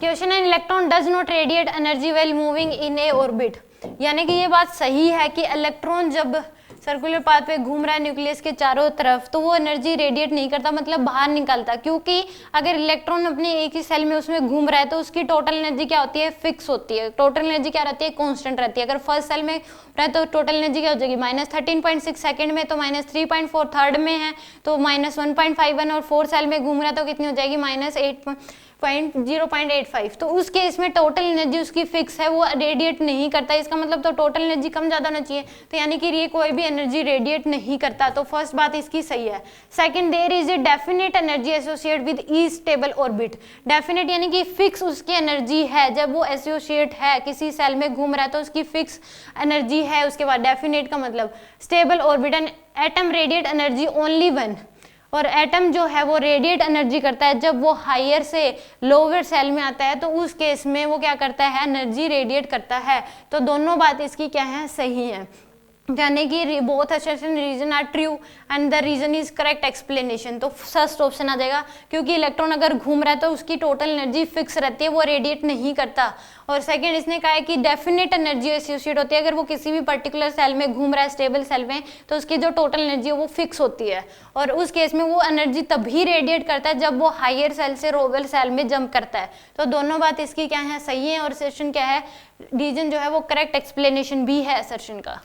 Question है electron does not radiate energy while moving in A orbit, यानी कि ये बात सही है कि इलेक्ट्रॉन जब सर्कुलर पाथ पे घूम रहा है न्यूक्लियस के चारों तरफ तो वो एनर्जी रेडिएट नहीं करता, मतलब बाहर निकलता, क्योंकि अगर इलेक्ट्रॉन अपने एक ही सेल में उसमें घूम रहा है तो उसकी टोटल एनर्जी क्या होती है, फिक्स होती है। टोटल एनर्जी क्या रहती है, कांस्टेंट रहती है। अगर फर्स्ट सेल में रहे तो टोटल एनर्जी क्या हो जाएगी, -13.6 सेकंड में, तो -3.4 थर्ड में है तो -1.51, और फोर्थ सेल में घूम रहा है तो कितनी हो जाएगी, -0.85। तो उस केस में टोटल एनर्जी उसकी फिक्स है, वो रेडिएट नहीं करता। इसका मतलब तो टोटल एनर्जी कम ज्यादा होना चाहिए, तो यानी कि ये कोई भी एनर्जी रेडिएट नहीं करता। तो फर्स्ट बात इसकी सही है। Second, there is a definite energy associate with each stable orbit. Definite यानी कि फिक्स उसकी एनर्जी है, जब वो एसोसिएट है किसी सेल में घूम रहा है तो उसकी फिक्स एनर्जी है। उसके बाद डेफिनेट का मतलब stable orbit and atom radiate energy only one, और एटम जो है वो रेडिएट एनर्जी करता है जब वो हायर से लोअर सेल में आता है, तो उस केस में वो क्या करता है, एनर्जी रेडिएट करता है। तो दोनों बात इसकी क्या है, सही है, यानी कि both assertion reason are true and the reason is correct explanation. तो फर्स्ट ऑप्शन आ जाएगा, क्योंकि इलेक्ट्रॉन अगर घूम रहा है तो उसकी टोटल एनर्जी फिक्स रहती है, वो रेडिएट नहीं करता। और सेकंड, इसने कहा है कि डेफिनेट एनर्जी एसोसिएट होती है, अगर वो किसी भी पर्टिकुलर सेल में घूम रहा है स्टेबल सेल में तो उसकी जो टोटल एनर्जी है वो फिक्स होती है, और उस केस में वो एनर्जी तभी रेडिएट करता है जब वो हायर सेल से लोअर सेल में जंप करता है। तो दोनों बात इसकी क्या है, सही है। और असर्शन क्या है, रीजन जो है वो करेक्ट एक्सप्लेनेशन भी है असर्शन का।